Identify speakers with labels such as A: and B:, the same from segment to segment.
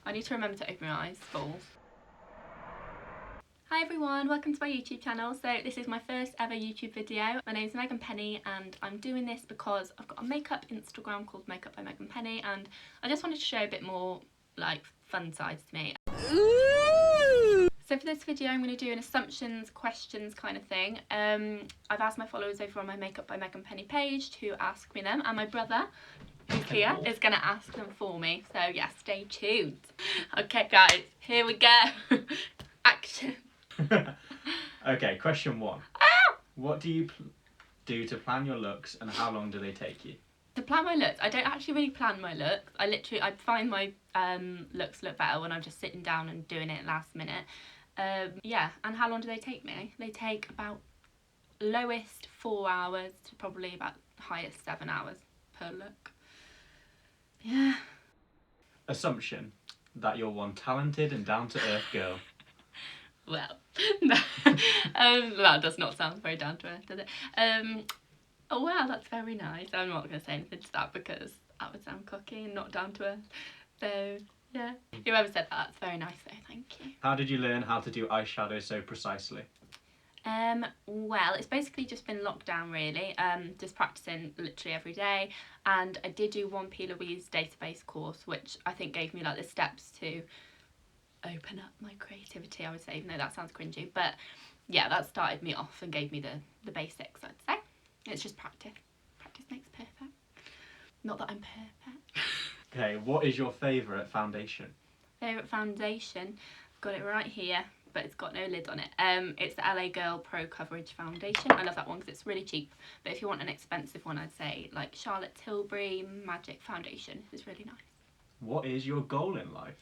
A: I need to remember to open my eyes. Balls. Hi everyone, welcome to my YouTube channel. So this is my first ever YouTube video. My name is Penney and I'm doing this because I've got a makeup Instagram called Makeup by Penney, and I just wanted to show a bit more like fun sides to me. So for this video I'm going to do an assumptions, questions kind of thing. I've asked my followers over on my Makeup by Penney page to ask me them, and my brother, who's here, is going to ask them for me. So yeah, stay tuned. Okay guys, here we go. Action.
B: Okay, question 1. What do you do to plan your looks and how long do they take you?
A: To plan my looks, I don't actually really plan my looks. I find my looks look better when I'm just sitting down and doing it last minute. Yeah, and how long do they take me? They take about lowest 4 hours to probably about highest 7 hours per look. Yeah.
B: Assumption that you're one talented and down-to-earth girl.
A: Well, no. That does not sound very down to earth, does it? Oh wow, that's very nice. I'm not going to say anything to that because that would sound cocky and not down to earth. So yeah, whoever said that, that's very nice though, thank you.
B: How did you learn how to do eyeshadow so precisely?
A: Well, it's basically just been lockdown really, just practicing literally every day, and I did do one P. Louise database course, which I think gave me like the steps to open up my creativity, I would say, even though that sounds cringy, but yeah, that started me off and gave me the basics, I'd say. It's just practice. Practice makes perfect. Not that I'm perfect.
B: Okay, what is your favourite foundation?
A: Favourite foundation? I've got it right here, but it's got no lid on it. It's the LA Girl Pro Coverage Foundation. I love that one because it's really cheap, but if you want an expensive one, I'd say like Charlotte Tilbury Magic Foundation. It's really nice.
B: What is your goal in life?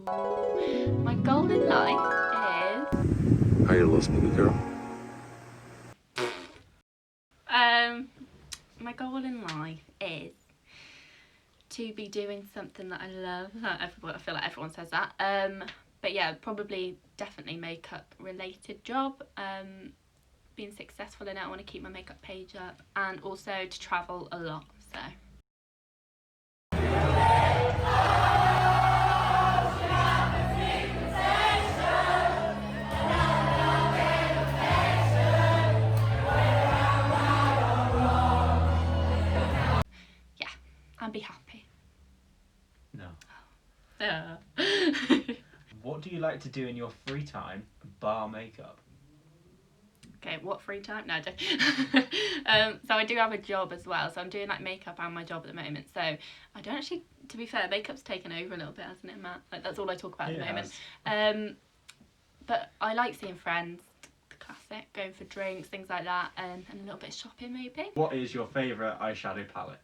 A: Ooh. My goal in life is...
C: How you listening, girl?
A: My goal in life is to be doing something that I love. I feel like everyone says that. But yeah, probably definitely makeup related job. Being successful in it, I want to keep my makeup page up, and also to travel a lot. So. And be happy.
B: No.
A: Oh.
B: What do you like to do in your free time, bar makeup?
A: Okay, what free time? No, I don't. So I do have a job as well, so I'm doing like makeup and my job at the moment, so I don't actually, to be fair, makeup's taken over a little bit, hasn't it, Matt? Like, that's all I talk about at the moment. But I like seeing friends, the classic, going for drinks, things like that, and a little bit of shopping maybe.
B: What is your favourite eyeshadow palette?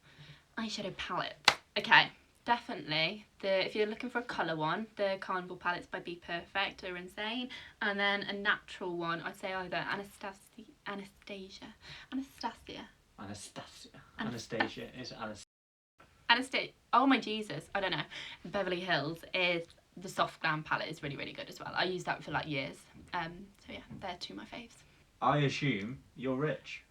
A: Eyeshadow palette. Okay, definitely. If you're looking for a colour one, the Carnival palettes by Be Perfect are insane. And then a natural one, I'd say either Anastasia is Anastasia. Oh my Jesus, I don't know. Beverly Hills is the soft glam palette is really, really good as well. I used that for like years. So yeah, they're two of my faves.
B: I assume you're rich.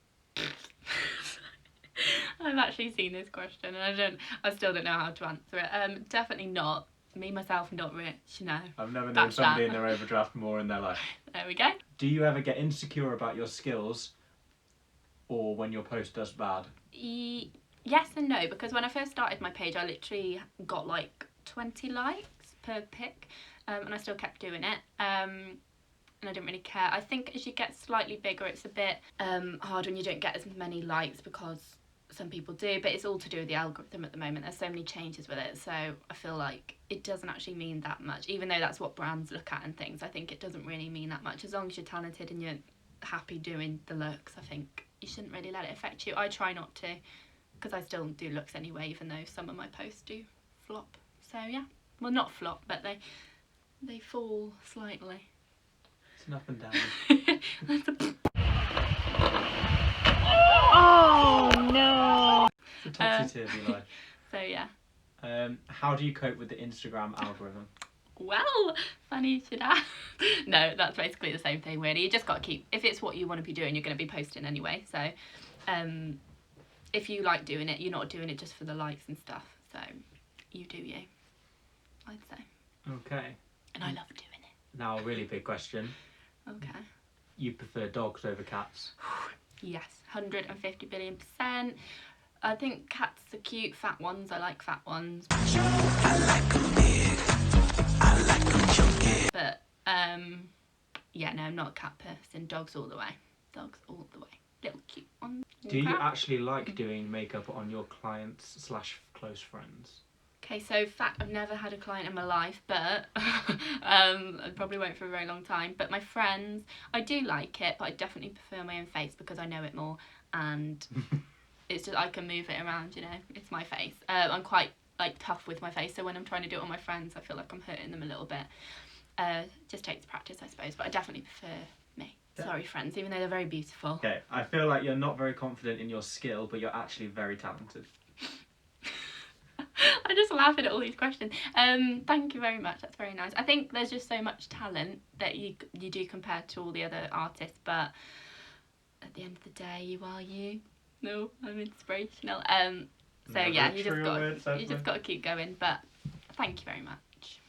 A: I've actually seen this question and I still don't know how to answer it. Definitely not. Me, myself, not rich, no.
B: I've never known somebody in their overdraft more in their life.
A: There we go.
B: Do you ever get insecure about your skills or when your post does bad?
A: Yes and no, because when I first started my page, I literally got like 20 likes per pic, and I still kept doing it. And I didn't really care. I think as you get slightly bigger, it's a bit hard when you don't get as many likes, because some people do, but it's all to do with the algorithm at the moment. There's so many changes with it, so I feel like it doesn't actually mean that much, even though that's what brands look at and things. I think it doesn't really mean that much. As long as you're talented and you're happy doing the looks, I think you shouldn't really let it affect you. I try not to, because I still do looks anyway, even though some of my posts do flop. So yeah, well, not flop, but they fall slightly.
B: It's an up and down.
A: Oh no!
B: It's a topsy-turvy life.
A: So yeah.
B: How do you cope with the Instagram algorithm?
A: Well, funny you should ask. No, that's basically the same thing really. You just got to keep, if it's what you want to be doing, you're going to be posting anyway. So if you like doing it, you're not doing it just for the likes and stuff. So you do you, I'd say.
B: Okay.
A: And I love doing it.
B: Now a really big question.
A: Okay.
B: You prefer dogs over cats?
A: Yes, 150 billion %. I think cats are cute, fat ones. I like fat ones. But yeah, no, I'm not a cat person. Dogs all the way. Dogs all the way. Little cute ones.
B: Do you
A: Okay.
B: actually like doing makeup on your clients / close friends?
A: Okay, so fact, I've never had a client in my life, but I probably won't for a very long time. But my friends, I do like it, but I definitely prefer my own face because I know it more, and it's just I can move it around. You know, it's my face. I'm quite like tough with my face, so when I'm trying to do it on my friends, I feel like I'm hurting them a little bit. Just takes practice, I suppose, but I definitely prefer me.
B: Yeah.
A: Sorry, friends, even though they're very beautiful.
B: Okay, I feel like you're not very confident in your skill, but you're actually very talented.
A: I'm just laughing at all these questions. Thank you very much. That's very nice. I think there's just so much talent that you do compared to all the other artists, but at the end of the day, you are you. No, I'm inspirational. So
B: Never
A: yeah,
B: a
A: you
B: truer word,
A: just
B: Sophie.
A: got to keep going. But thank you very much.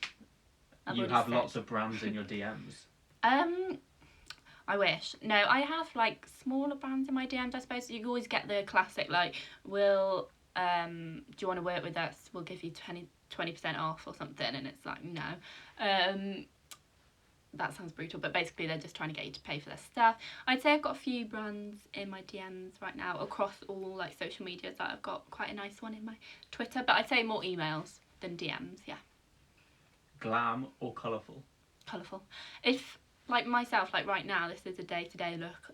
A: I've
B: You
A: already
B: have
A: said.
B: lots of brands in your DMs.
A: I wish. No, I have like smaller brands in my DMs. I suppose you always get the classic like, do you want to work with us? We'll give you 20% off or something, and it's like no. That sounds brutal, but basically they're just trying to get you to pay for their stuff. I'd say I've got a few brands in my DMs right now across all like social medias. That I've got quite a nice one in my Twitter, but I'd say more emails than DMs. Yeah.
B: Glam or colourful?
A: Colourful. If like myself, like right now, this is a day-to-day look.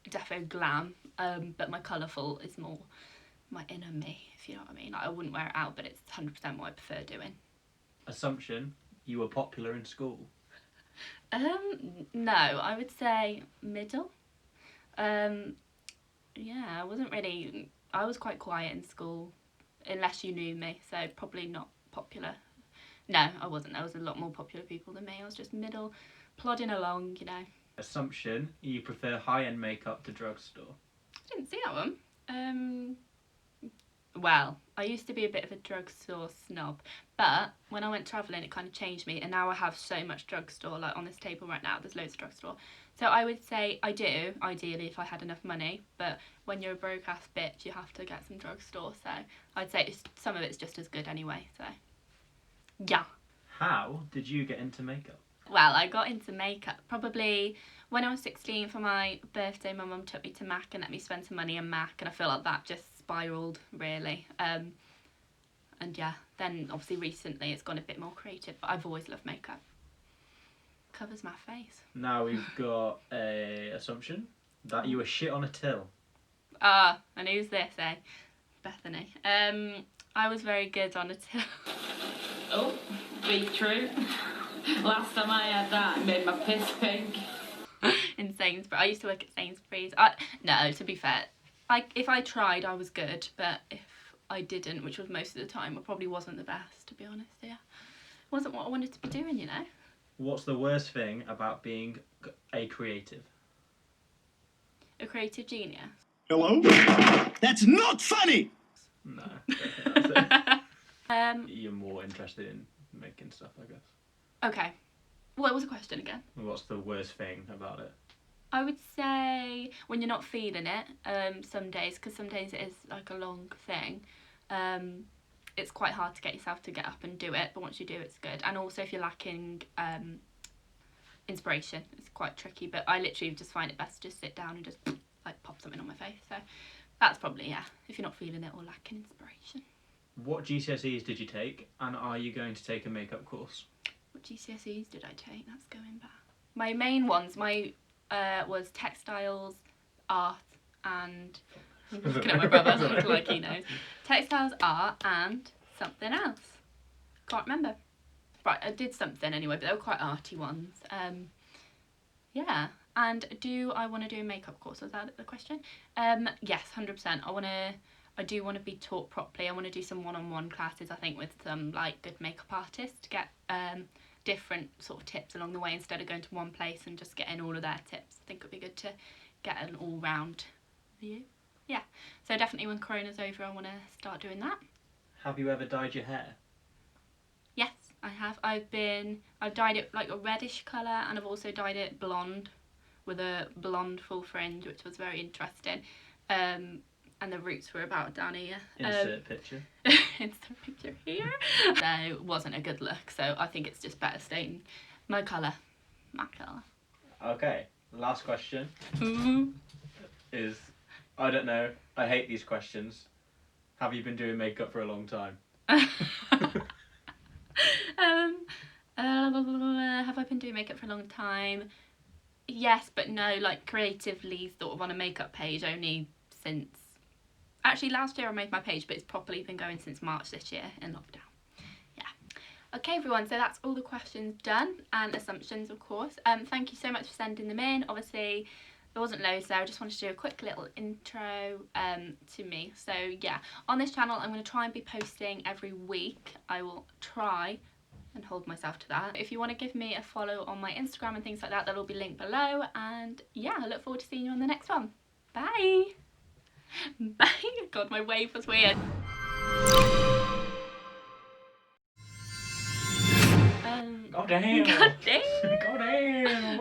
A: Defo glam. But my colourful is more my inner me, if you know what I mean. Like, I wouldn't wear it out, but it's 100% what I prefer doing.
B: Assumption, you were popular in school.
A: No, I would say middle. Yeah, I wasn't really. I was quite quiet in school, unless you knew me. So probably not popular. No, I wasn't. There was a lot more popular people than me. I was just middle, plodding along, you know.
B: Assumption, you prefer high-end makeup to drugstore.
A: I didn't see that one. Well, I used to be a bit of a drugstore snob, but when I went travelling, it kind of changed me, and now I have so much drugstore. Like on this table right now, there's loads of drugstore. So I would say I do, ideally, if I had enough money. But when you're a broke ass bitch, you have to get some drugstore. So I'd say some of it's just as good anyway. So yeah.
B: How did you get into makeup?
A: Well, I got into makeup probably when I was 16 for my birthday. My mum took me to MAC and let me spend some money on MAC, and I feel like that just spiraled really. And yeah, then obviously recently it's gone a bit more creative, but I've always loved makeup. Covers my face.
B: Now we've got a assumption that you were shit on a till.
A: And who's this, eh? Bethany. I was very good on a till.
D: Oh, be true. Last time I had that, it made my piss pink.
A: In Sainsbury's. I used to work at Sainsbury's. No, to be fair, if I tried, I was good, but if I didn't, which was most of the time, I probably wasn't the best, to be honest. Yeah, wasn't what I wanted to be doing, you know.
B: What's the worst thing about being a creative?
A: A creative genius.
E: Hello? That's not funny!
B: No, I don't think that's it.
A: Um.
B: You're more interested in making stuff, I guess.
A: Okay. What was the question again?
B: What's the worst thing about it?
A: I would say when you're not feeling it, some days, because some days it is like a long thing, it's quite hard to get yourself to get up and do it, but once you do, it's good. And also if you're lacking inspiration, it's quite tricky, but I literally just find it best to just sit down and just like pop something on my face. So that's probably, yeah, if you're not feeling it or lacking inspiration.
B: What GCSEs did you take, and are you going to take a makeup course?
A: What GCSEs did I take? That's going back. My main ones, was textiles, art, and I'm looking at my brother like he knows. Textiles, art, and something else. Can't remember. Right, I did something anyway, but they were quite arty ones. Yeah. And do I want to do a makeup course? Was that the question? Yes, 100%. I do want to be taught properly. I want to do some one-on-one classes, I think, with some like good makeup artists to get different sort of tips along the way instead of going to one place and just getting all of their tips. I think it would be good to get an all-round view. Yeah, so definitely when Corona's over, I want to start doing that.
B: Have you ever dyed your hair?
A: Yes, I've dyed it like a reddish colour, and I've also dyed it blonde with a blonde full fringe, which was very interesting. And the roots were about down here.
B: Insert picture.
A: Insert picture here. So it wasn't a good look, so I think it's just better staying my colour. My colour.
B: Okay, last question
A: Ooh.
B: is, I don't know, I hate these questions. Have you been doing makeup for a long time?
A: Have I been doing makeup for a long time? Yes, but no, like creatively sort of on a makeup page only since... Actually, last year I made my page, but it's properly been going since March this year in lockdown. Yeah. Okay, everyone, so that's all the questions done, and assumptions, of course. Thank you so much for sending them in. Obviously, there wasn't loads there. I just wanted to do a quick little intro to me. So, yeah, on this channel, I'm going to try and be posting every week. I will try and hold myself to that. If you want to give me a follow on my Instagram and things like that, that'll be linked below. And yeah, I look forward to seeing you on the next one. Bye. Bye. God, my wave was weird.
B: God damn.
A: God damn.
B: God damn.